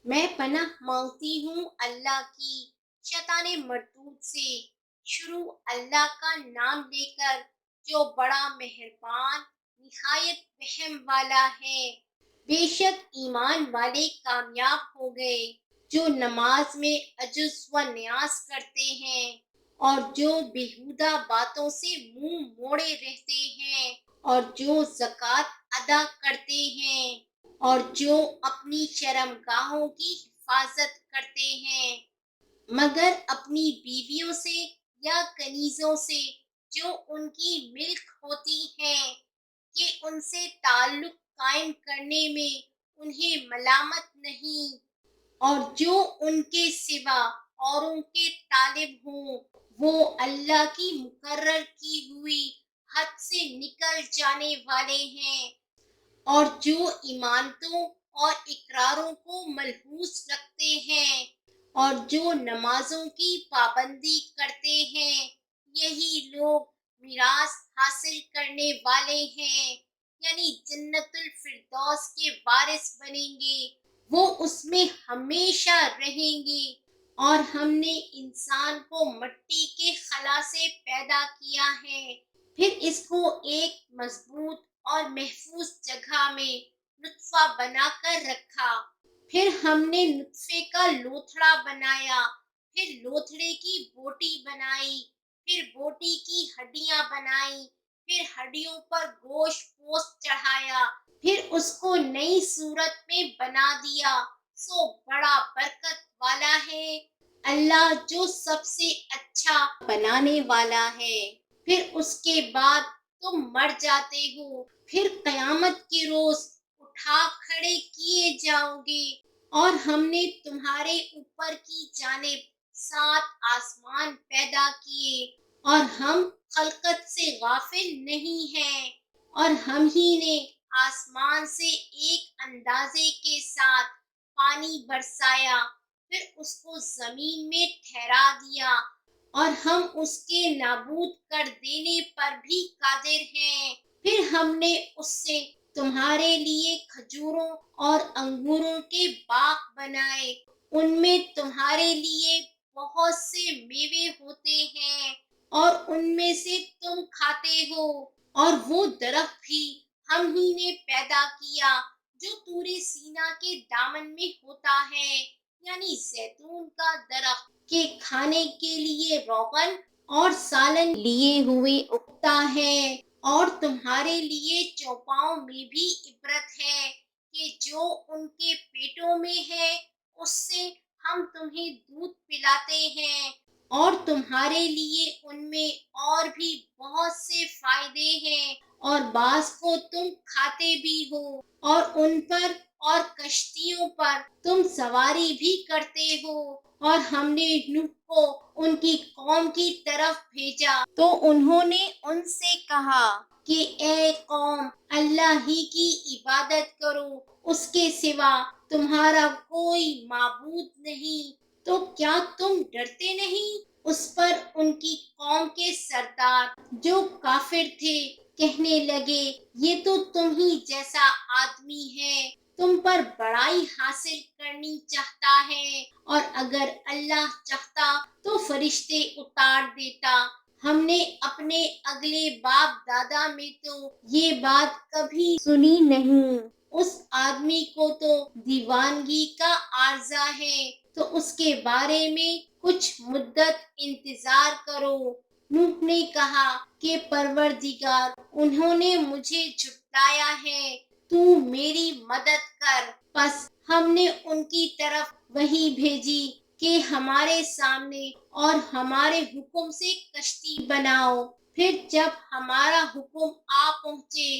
میں پناہ مانگتی ہوں اللہ کی شیطان مردود سے۔ شروع اللہ کا نام لے کر جو بڑا مہربان نہایت رحم والا ہے۔ بے شک ایمان والے کامیاب ہو گئے جو نماز میں عجز و نیاز کرتے ہیں اور جو بیہودہ باتوں سے منہ موڑے رہتے ہیں اور جو زکوٰۃ ادا کرتے ہیں اور جو اپنی شرمگاہوں کی حفاظت کرتے ہیں، مگر اپنی بیویوں سے یا کنیزوں سے جو ان کی ملک ہوتی ہیں، کہ ان سے تعلق قائم کرنے میں انہیں ملامت نہیں، اور جو ان کے سوا اوروں کے طالب ہوں وہ اللہ کی مقرر کی ہوئی حد سے نکل جانے والے ہیں، اور جو ایمانتوں اور اقراروں کو ملحوظ رکھتے ہیں اور جو نمازوں کی پابندی کرتے ہیں، یہی لوگ میراث حاصل کرنے والے ہیں، یعنی جنت الفردوس کے وارث بنیں گے، وہ اس میں ہمیشہ رہیں گے۔ اور ہم نے انسان کو مٹی کے خلا سے پیدا کیا ہے، پھر اس کو ایک مضبوط اور محفوظ جگہ میں نطفہ بنا کر رکھا، پھر ہم نے نطفے کا لوتھڑا بنایا، پھر لوتھڑے کی بوٹی بنائی، پھر بوٹی کی ہڈیاں بنائیں، پھر ہڈیوں پر گوشت پوست چڑھایا، پھر اس کو نئی صورت میں بنا دیا، سو بڑا برکت والا ہے اللہ جو سب سے اچھا بنانے والا ہے۔ پھر اس کے بعد تم مر جاتے ہو، پھر قیامت کے روز اٹھا کھڑے کیے جاؤ گے، اور ہم نے تمہارے اوپر کی جانب 7 آسمان پیدا کیے، اور ہم خلقت سے غافل نہیں ہیں، اور ہم ہی نے آسمان سے ایک اندازے کے ساتھ پانی برسایا، پھر اس کو زمین میں ٹھہرا دیا، اور ہم اس کے نابود کر دینے پر بھی قادر ہیں۔ پھر ہم نے اس سے تمہارے لیے کھجوروں اور انگوروں کے باغ بنائے، ان میں تمہارے لیے بہت سے میوے ہوتے ہیں اور ان میں سے تم کھاتے ہو، اور وہ درخت بھی ہم ہی نے پیدا کیا جو طور سینا کے دامن میں ہوتا ہے، یعنی زیتون کا درخت کے کھانے کے لیے روغن اور سالن لیے ہوئے اگتا ہے، اور تمہارے لیے چوپاؤں میں بھی عبرت ہے کہ جو ان کے پیٹوں میں ہے اس سے ہم تمہیں دودھ پلاتے ہیں، اور تمہارے لیے ان میں اور بھی بہت سے فائدے ہیں، اور بعض کو تم کھاتے بھی ہو، اور ان پر اور کشتیوں پر تم سواری بھی کرتے ہو۔ اور ہم نے نوح کو ان کی قوم کی طرف بھیجا تو انہوں نے ان سے کہا کہ اے قوم، اللہ ہی کی عبادت کرو، اس کے سوا تمہارا کوئی معبود نہیں، تو کیا تم ڈرتے نہیں؟ اس پر ان کی قوم کے سردار جو کافر تھے کہنے لگے، یہ تو تم ہی جیسا آدمی ہے، تم پر بڑائی حاصل کرنی چاہتا ہے، اور اگر اللہ چاہتا تو فرشتے اتار دیتا۔ ہم نے اپنے اگلے باپ دادا میں تو یہ بات کبھی سنی نہیں۔ اس آدمی کو تو دیوانگی کا عارضہ ہے، تو اس کے بارے میں کچھ مدت انتظار کرو۔ نوح نے کہا کہ پروردگار، انہوں نے مجھے جھٹلایا ہے، تو میری مدد کر۔ پس ہم نے ان کی طرف وحی بھیجی کہ ہمارے سامنے اور ہمارے حکم سے کشتی بناؤ، پھر جب ہمارا حکم آ پہنچے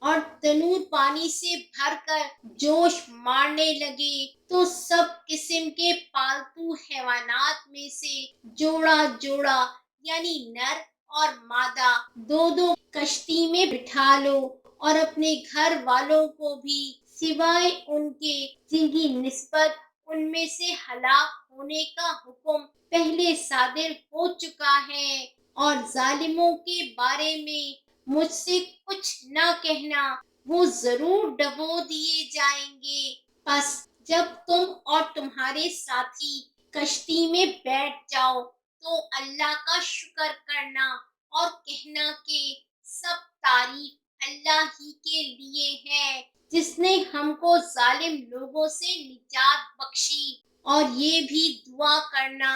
اور تنور پانی سے بھر کر جوش مارنے لگے تو سب قسم کے پالتو حیوانات میں سے جوڑا جوڑا، یعنی نر اور مادہ، دو دو کشتی میں بٹھا لو، اور اپنے گھر والوں کو بھی سوائے ان کے جن کی نسبت ان میں سے ہلاک ہونے کا حکم پہلے صادر ہو چکا ہے، اور ظالموں کے بارے میں مجھ سے کچھ نہ کہنا، وہ ضرور ڈبو دیے جائیں گے۔ پس جب تم اور تمہارے ساتھی کشتی میں بیٹھ جاؤ تو اللہ کا شکر کرنا اور کہنا کہ سب تعریف اللہ ہی کے لیے ہے، جس نے ہم کو ظالم لوگوں سے نجات بخشی، اور یہ بھی دعا کرنا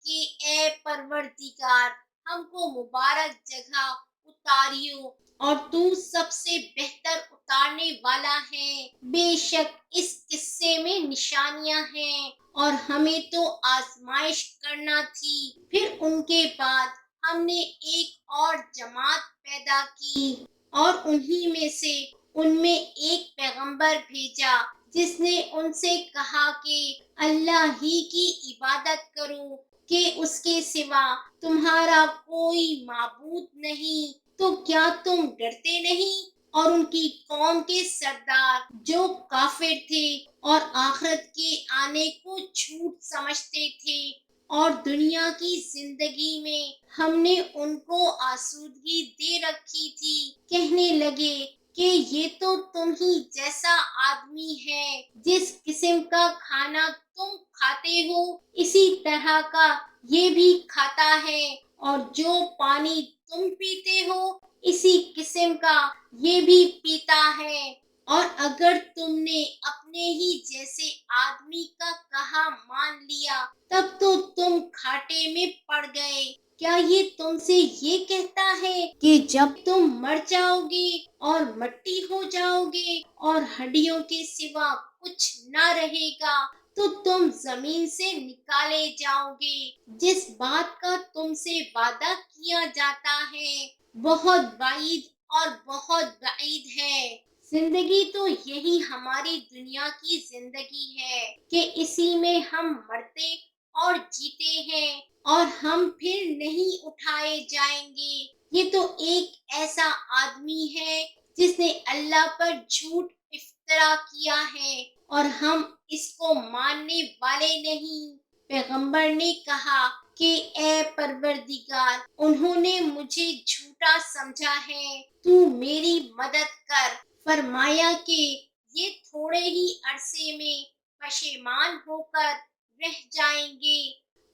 کہ اے پروردگار ہم کو مبارک جگہ اتاریو، اور تو سب سے بہتر اتارنے والا ہے۔ بے شک اس قصے میں نشانیاں ہیں اور ہمیں تو آزمائش کرنا تھی۔ پھر ان کے بعد ہم نے ایک اور جماعت پیدا کی اور ان میں ایک پیغمبر بھیجا جس نے ان سے کہا کہ اللہ ہی کی عبادت کرو کہ اس کے سوا تمہارا کوئی معبود نہیں، تو کیا تم ڈرتے نہیں؟ اور ان کی قوم کے سردار جو کافر تھے اور آخرت کے آنے کو جھوٹ سمجھتے تھے اور دنیا کی زندگی میں ہم نے ان کو آسودگی دے رکھی تھی، کہنے لگے کہ یہ تو تم ہی جیسا آدمی ہے، جس قسم کا کھانا تم کھاتے ہو اسی طرح کا یہ بھی کھاتا ہے، اور جو پانی تم پیتے ہو اسی قسم کا یہ بھی پیتا ہے، اور اگر تم نے اپنے ہی جیسے آدمی کا کہا مان لیا تب تو تم گھاٹے میں پڑ گئے۔ کیا یہ تم سے یہ کہتا ہے کہ جب تم مر جاؤ گے اور مٹی ہو جاؤ گے اور ہڈیوں کے سوا کچھ نہ رہے گا تو تم زمین سے نکالے جاؤ گے؟ جس بات کا تم سے وعدہ کیا جاتا ہے بہت بعید اور بہت بعید ہے۔ زندگی تو یہی ہماری دنیا کی زندگی ہے کہ اسی میں ہم مرتے اور جیتے ہیں اور ہم پھر نہیں اٹھائے جائیں گے۔ یہ تو ایک ایسا آدمی ہے جس نے اللہ پر جھوٹ افطرا کیا ہے اور ہم اس کو ماننے والے نہیں۔ پیغمبر نے کہا کہ اے پروردگار انہوں نے مجھے جھوٹا سمجھا ہے، تو میری مدد کر۔ فرمایا کہ یہ تھوڑے ہی عرصے میں پشیمان ہو کر رہ جائیں گے۔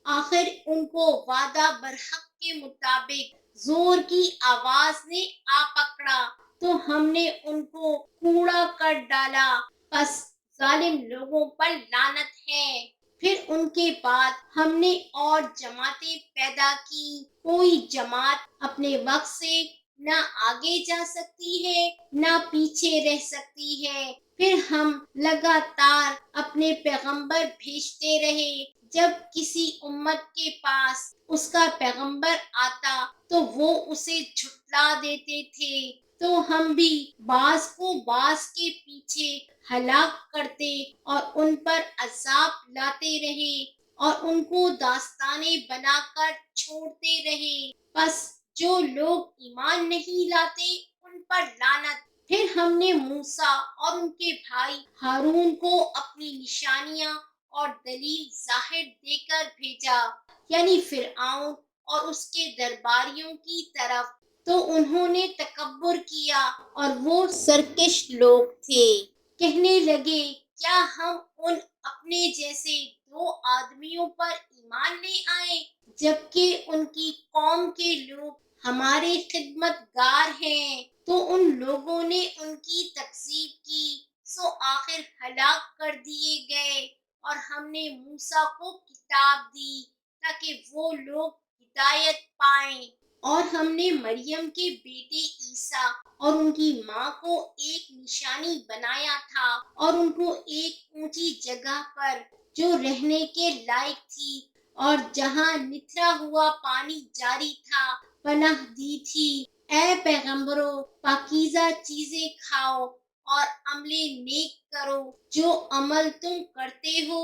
آخر ان کو وعدہ برحق کے مطابق زور کی آواز نے آ پکڑا تو ہم نے ان کو کوڑا کر ڈالا، پس ظالم لوگوں پر لعنت ہے۔ پھر ان کے بعد ہم نے اور جماعتیں پیدا کی، کوئی جماعت اپنے وقت سے نہ آگے جا سکتی ہے نہ پیچھے رہ سکتی ہے۔ پھر ہم لگاتار اپنے پیغمبر بھیجتے رہے، جب کسی امت کے پاس اس کا پیغمبر آتا تو وہ اسے جھٹلا دیتے تھے، تو ہم بھی بعض کو بعض کے پیچھے ہلاک کرتے اور ان پر عذاب لاتے رہے اور ان کو داستانیں بنا کر چھوڑتے رہے، بس جو لوگ ایمان نہیں لاتے ان پر لعنت۔ پھر ہم نے موسیٰ اور ان کے بھائی ہارون کو اپنی نشانیاں اور دلیل ظاہر دے کر بھیجا، یعنی فرعون اور اس کے درباریوں کی طرف، تو انہوں نے تکبر کیا اور وہ سرکش لوگ تھے۔ کہنے لگے کیا ہم ان اپنے جیسے دو آدمیوں پر ایمان لے آئیں جبکہ ان کی قوم کے لوگ ہمارے خدمت گار ہیں؟ تو ان لوگوں نے ان کی تکذیب کی، سو آخر ہلاک کر دیے گئے، اور ہم نے موسیٰ کو کتاب دی تاکہ وہ لوگ ہدایت پائیں، اور ہم نے مریم کے بیٹے عیسیٰ اور ان کی ماں کو ایک نشانی بنایا تھا اور ان کو ایک اونچی جگہ پر جو رہنے کے لائق تھی اور جہاں نتھرا ہوا پانی جاری تھا پناہ دی تھی۔ اے پیغمبرو پاکیزہ چیزیں کھاؤ اور عمل نیک کرو، جو عمل تم کرتے ہو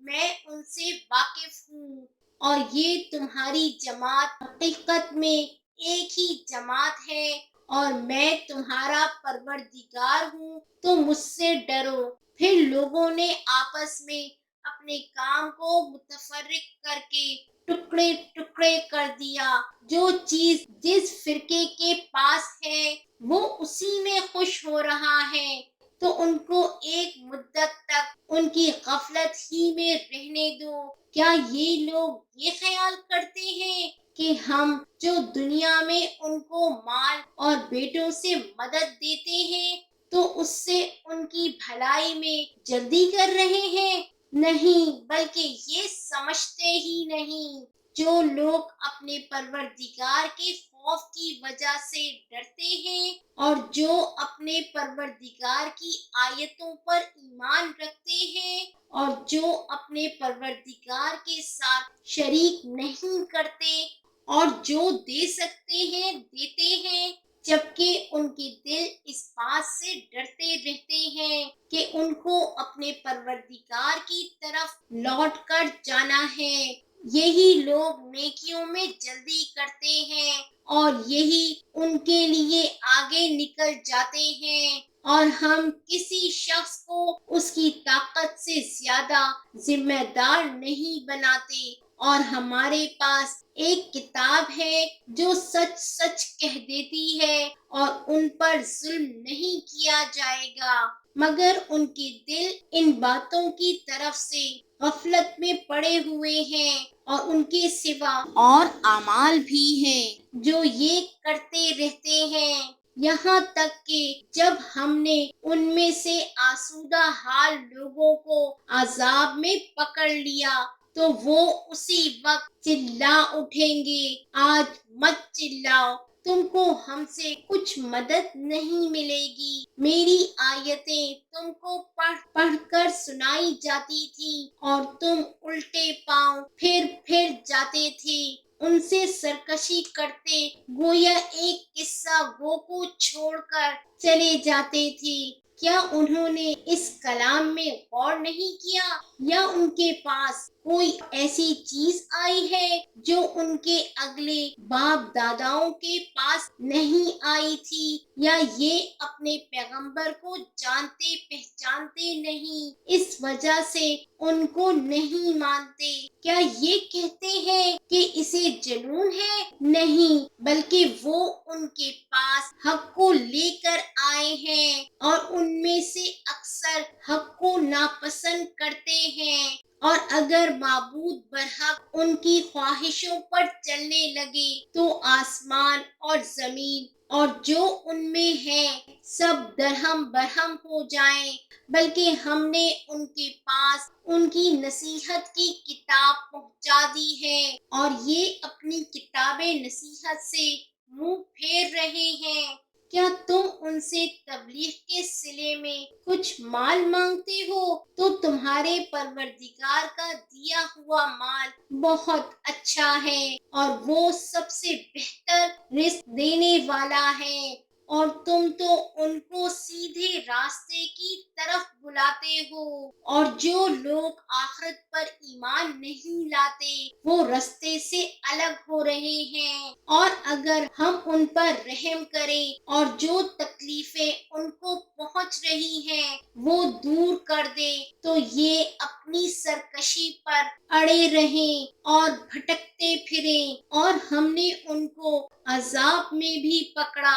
میں ان سے واقف ہوں، اور یہ تمہاری جماعت حقیقت میں ایک ہی جماعت ہے اور میں تمہارا پروردگار ہوں، تو مجھ سے ڈرو۔ پھر لوگوں نے آپس میں اپنے کام کو متفرق کر کے ٹکڑے ٹکڑے کر دیا، جو چیز جس فرقے کے پاس ہے وہ اسی میں خوش ہو رہا ہے، تو ان کو ایک مدت تک ان کی غفلت ہی میں رہنے دو۔ کیا یہ لوگ یہ خیال کرتے ہیں کہ ہم جو دنیا میں ان کو مال اور بیٹوں سے مدد دیتے ہیں تو اس سے ان کی بھلائی میں جلدی کر رہے ہیں؟ نہیں، بلکہ یہ سمجھتے ہی نہیں۔ جو لوگ اپنے پروردگار کے خوف کی وجہ سے ڈرتے ہیں اور جو اپنے پروردگار کی آیتوں پر ایمان رکھتے ہیں اور جو اپنے پروردگار کے ساتھ شریک نہیں کرتے اور جو دے سکتے ہیں دیتے ہیں، جبکہ ان کے دل اس بات سے ڈرتے رہتے ہیں کہ ان کو اپنے پروردگار کی طرف لوٹ کر جانا ہے۔ یہی لوگ نیکیوں میں جلدی کرتے ہیں اور یہی ان کے لیے آگے نکل جاتے ہیں، اور ہم کسی شخص کو اس کی طاقت سے زیادہ ذمہ دار نہیں بناتے، اور ہمارے پاس ایک کتاب ہے جو سچ سچ کہہ دیتی ہے اور ان پر ظلم نہیں کیا جائے گا، مگر ان کے دل ان باتوں کی طرف سے غفلت میں پڑے ہوئے ہیں، اور ان کے سوا اور اعمال بھی ہیں جو یہ کرتے رہتے ہیں، یہاں تک کہ جب ہم نے ان میں سے آسودہ حال لوگوں کو عذاب میں پکڑ لیا تو وہ اسی وقت چلا اٹھیں گے، آج مت چلاؤ، تم کو ہم سے کچھ مدد نہیں ملے گی۔ میری آیتیں تم کو پڑھ پڑھ کر سنائی جاتی تھی اور تم الٹے پاؤں پھر جاتے تھے، ان سے سرکشی کرتے گویا ایک قصہ گو کو چھوڑ کر چلے جاتے تھے۔ کیا انہوں نے اس کلام میں غور نہیں کیا، یا ان کے پاس کوئی ایسی چیز آئی ہے جو ان کے اگلے باپ داداؤں کے پاس نہیں آئی تھی، یا یہ اپنے پیغمبر کو جانتے پہچانتے نہیں اس وجہ سے ان کو نہیں مانتے؟ کیا یہ کہتے ہیں کہ اسے جنون ہے؟ نہیں، بلکہ وہ ان کے پاس حق کو لے کر آئے ہیں، اور ان میں سے اکثر حق کو ناپسند کرتے ہیں، اور اگر معبود برحق ان کی خواہشوں پر چلنے لگے تو آسمان اور زمین اور جو ان میں ہے سب درہم برہم ہو جائیں۔ بلکہ ہم نے ان کے پاس ان کی نصیحت کی کتاب پہنچا دی ہے، اور یہ اپنی کتاب نصیحت سے منہ پھیر رہے ہیں۔ کیا تم ان سے تبلیغ کے صلے میں کچھ مال مانگتے ہو تو تمہارے پروردگار کا دیا ہوا مال بہت اچھا ہے، اور وہ سب سے بہتر رزق دینے والا ہے، اور تم تو ان کو سیدھے راستے کی طرف بلاتے ہو، اور جو لوگ آخرت پر ایمان نہیں لاتے وہ راستے سے الگ ہو رہے ہیں، اور اگر ہم ان پر رحم کریں اور جو تکلیفیں ان کو پہنچ رہی ہیں وہ دور کر دیں تو یہ اپنی سرکشی پر اڑے رہیں اور بھٹکتے پھریں، اور ہم نے ان کو عذاب میں بھی پکڑا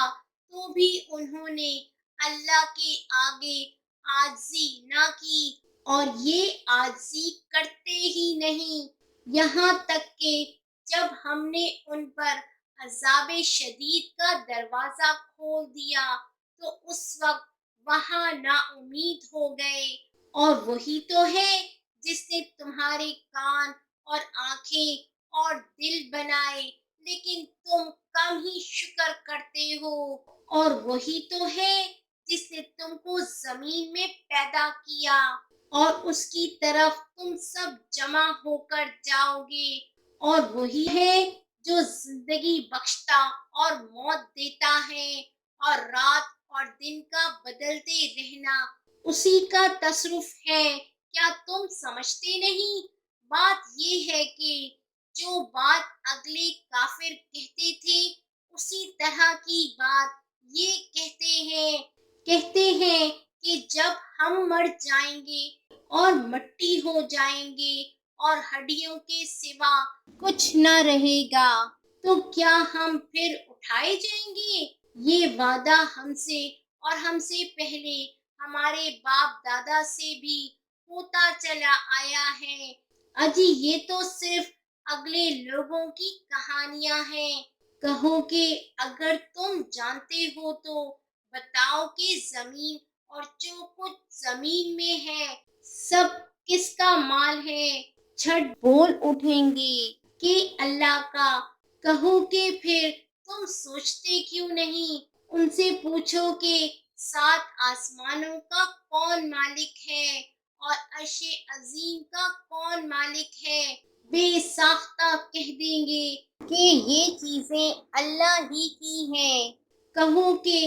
تو بھی انہوں نے اللہ کے آگے عاجزی نہ کی، اور یہ عاجزی کرتے ہی نہیں، یہاں تک کہ جب ہم نے ان پر عذاب شدید کا دروازہ کھول دیا تو اس وقت وہاں نا امید ہو گئے۔ اور وہی تو ہے جس نے تمہارے کان اور آنکھیں اور دل بنائے، لیکن تم کم ہی شکر کرتے ہو۔ اور وہی تو ہے جس نے تم کو زمین میں پیدا کیا اور اس کی طرف تم سب جمع ہو کر جاؤ گے، اور وہی ہے جو زندگی بخشتا اور موت دیتا ہے، اور رات اور دن کا بدلتے رہنا اسی کا تصرف ہے۔ کیا تم سمجھتے نہیں؟ بات یہ ہے کہ جو بات اگلے کافر کہتے تھے اسی طرح کی بات یہ کہتے ہیں کہ جب ہم مر جائیں گے اور مٹی ہو جائیں گے اور ہڈیوں کے سوا کچھ نہ رہے گا تو کیا ہم پھر اٹھائے جائیں گے؟ یہ وعدہ ہم سے اور ہم سے پہلے ہمارے باپ دادا سے بھی ہوتا چلا آیا ہے۔ اجی یہ تو صرف اگلے لوگوں کی کہانیاں ہیں۔ کہو کہ اگر تم جانتے ہو تو بتاؤ کہ زمین اور جو کچھ زمین میں ہے سب کس کا مال ہے؟ چھٹ بول اٹھیں گے کہ اللہ کا۔ کہو کہ پھر تم سوچتے کیوں نہیں؟ ان سے پوچھو کہ 7 آسمانوں کا کون مالک ہے اور عرش عظیم کا کون مالک ہے؟ بے ساختہ کہہ دیں گے کہ یہ چیزیں اللہ ہی کی ہیں۔ کہو کہ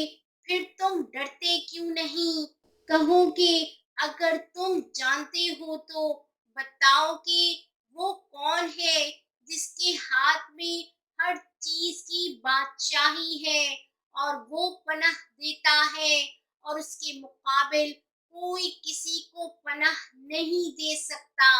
پھر تم ڈرتے کیوں نہیں؟ کہو کہ اگر تم جانتے ہو تو بتاؤ کہ وہ کون ہے جس کے ہاتھ میں ہر چیز کی بادشاہی ہے اور وہ پناہ دیتا ہے اور اس کے مقابل کوئی کسی کو پناہ نہیں دے سکتا۔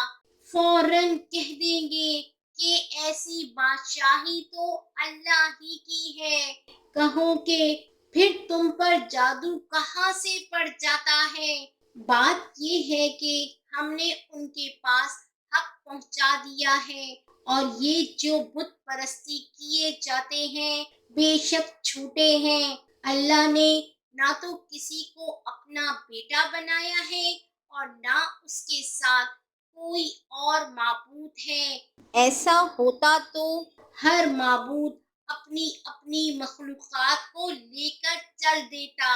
فوراً کہہ دیں گے کہ ایسی بادشاہی تو اللہ ہی کی ہے۔ کہو کہ پھر تم پر جادو کہاں سے پڑ جاتا ہے؟ بات یہ ہے کہ ہم نے ان کے پاس حق پہنچا دیا ہے اور یہ جو بت پرستی کیے جاتے ہیں بے شک چھوٹے ہیں۔ اللہ نے نہ تو کسی کو اپنا بیٹا بنایا ہے اور نہ اس کے ساتھ کوئی اور معبود ہے۔ ایسا ہوتا تو ہر معبود اپنی اپنی مخلوقات کو لے کر چل دیتا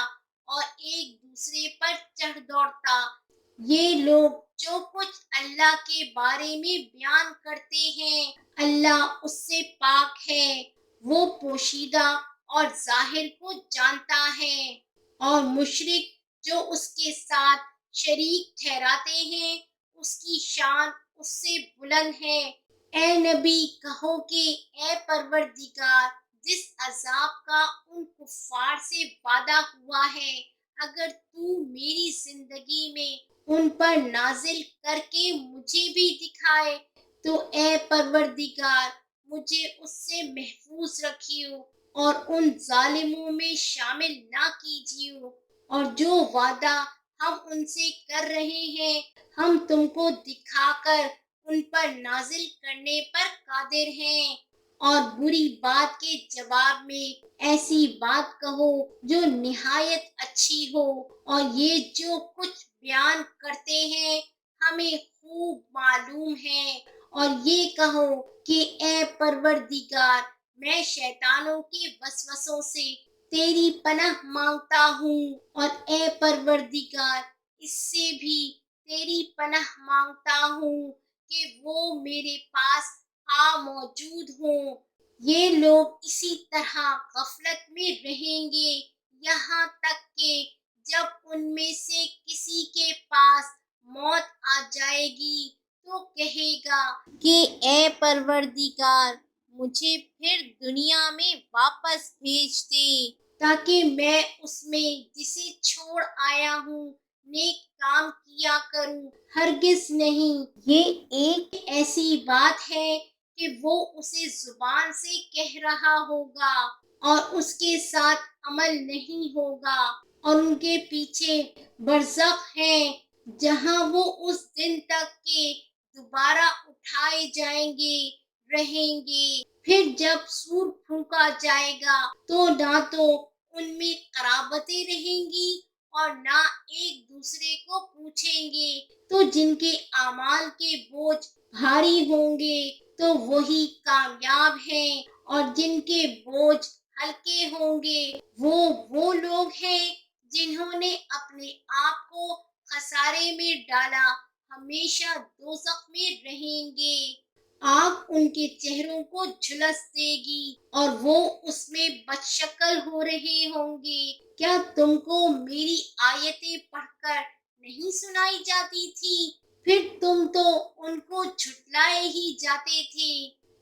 اور ایک دوسرے پر چڑھ دوڑتا۔ یہ لوگ جو کچھ اللہ کے بارے میں بیان کرتے ہیں اللہ اس سے پاک ہے، وہ پوشیدہ اور ظاہر کو جانتا ہے، اور مشرک جو اس کے ساتھ شریک ٹھہراتے ہیں اس کی شان اس سے بلند ہے۔ اے نبی کہو کہ اے پروردگار جس عذاب کا ان کفار سے وعدہ ہوا ہے اگر تو میری زندگی میں ان پر نازل کر کے مجھے بھی دکھائے تو اے پروردگار مجھے اس سے محفوظ رکھیو اور ان ظالموں میں شامل نہ کیجیو۔ اور جو وعدہ ہم ان سے کر رہے ہیں ہم تم کو دکھا کر ان پر نازل کرنے پر قادر ہیں۔ اور بری بات کے جواب میں ایسی بات کہو جو نہایت اچھی ہو، اور یہ جو کچھ بیان کرتے ہیں ہمیں خوب معلوم ہے۔ اور یہ کہو کہ اے پروردگار میں شیطانوں کے وسوسوں سے تیری پناہ مانگتا ہوں، اور اے پروردگار اس سے بھی تیری پناہ مانگتا ہوں کہ وہ میرے پاس موجود ہوں۔ یہ لوگ اسی طرح غفلت میں رہیں گے یہاں تک کہ جب ان میں سے کسی کے پاس موت آ جائے گی تو کہے گا کہ اے پروردگار مجھے پھر دنیا میں واپس بھیج دے تاکہ میں اس میں جسے چھوڑ آیا ہوں نیک کام کیا کروں۔ ہرگز نہیں، یہ ایک ایسی بات ہے کہ وہ اسے زبان سے کہہ رہا ہوگا اور اس کے ساتھ عمل نہیں ہوگا، اور ان کے پیچھے برزخ ہے جہاں وہ اس دن تک کہ دوبارہ اٹھائے جائیں گے رہیں گے۔ پھر جب سور پھونکا جائے گا تو نہ تو ان میں قرابتیں رہیں گی اور نہ ایک دوسرے کو پوچھیں گے، تو جن کے اعمال کے بوجھ بھاری ہوں گے تو وہی کامیاب ہیں، اور جن کے بوجھ ہلکے ہوں گے وہ لوگ ہیں جنہوں نے اپنے آپ کو خسارے میں ڈالا، ہمیشہ دوزخ میں رہیں گے۔ آگ ان کے چہروں کو جھلس دے گی اور وہ اس میں بد شکل ہو رہے ہوں گے۔ کیا تم کو میری آیتیں پڑھ کر نہیں سنائی جاتی تھی؟ پھر تم تو ان کو جھٹلائے ہی جاتے تھے۔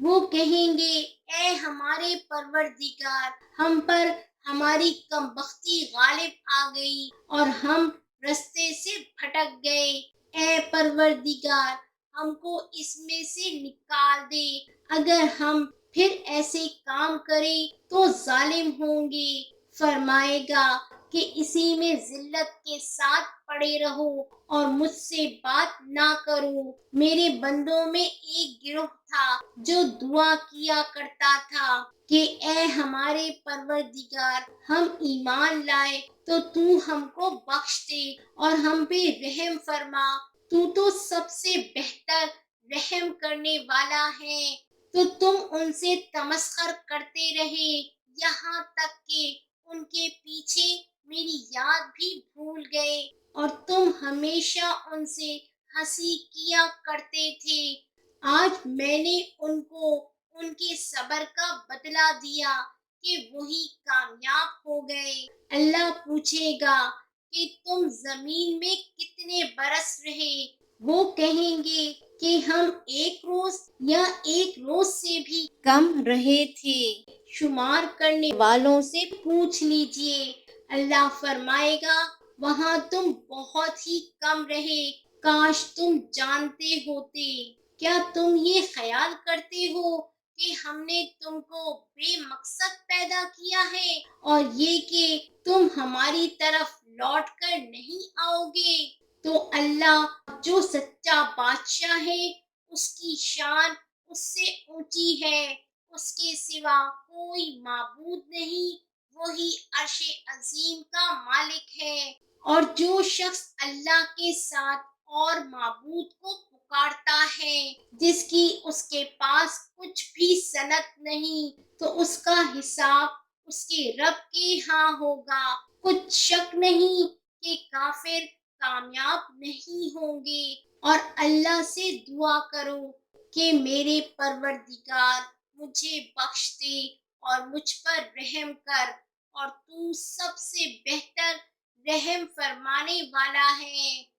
وہ کہیں گے اے ہمارے پروردگار ہم پر ہماری کم بختی غالب آ گئی اور ہم رستے سے بھٹک گئے۔ اے پروردگار ہم کو اس میں سے نکال دے، اگر ہم پھر ایسے کام کریں تو ظالم ہوں گے۔ فرمائے گا کہ اسی میں ذلت کے ساتھ پڑے رہو اور مجھ سے بات نہ کرو۔ میرے بندوں میں ایک گروہ تھا جو دعا کیا کرتا تھا کہ اے ہمارے پروردگار، ہم ایمان لائے تو ہم کو بخش دے اور ہم پہ رحم فرما، تو سب سے بہتر رحم کرنے والا ہے۔ تو تم ان سے تمسخر کرتے رہے یہاں تک کہ ان کے پیچھے میری یاد بھی بھول گئے، اور تم ہمیشہ ان سے ہنسی کیا کرتے تھے۔ آج میں نے ان کو ان کے صبر کا بدلہ دیا کہ وہی کامیاب ہو گئے۔ اللہ پوچھے گا کہ تم زمین میں کتنے برس رہے؟ وہ کہیں گے کہ ہم ایک روز یا ایک روز سے بھی کم رہے تھے۔ شمار کرنے والوں سے پوچھ لیجئے۔ اللہ فرمائے گا وہاں تم بہت ہی کم رہے، کاش تم جانتے ہوتے۔ کیا تم یہ خیال کرتے ہو کہ ہم نے تم کو بے مقصد پیدا کیا ہے اور یہ کہ تم ہماری طرف لوٹ کر نہیں آؤ گے؟ تو اللہ جو سچا بادشاہ ہے، اس کی شان اس سے اونچی ہے، اس کے سوا کوئی معبود نہیں، وہی عرش عظیم کا مالک ہے۔ اور جو شخص اللہ کے ساتھ اور معبود کو پکارتا ہے جس کی اس کے پاس کچھ بھی صنعت نہیں، تو اس کا حساب اس کے رب کے ہاں ہوگا۔ کچھ شک نہیں کہ کافر کامیاب نہیں ہوں گے، اور اللہ سے دعا کرو کہ میرے پروردگار مجھے بخش دے اور مجھ پر رحم کر، اور تو سب سے بہتر رحم فرمانے والا ہے۔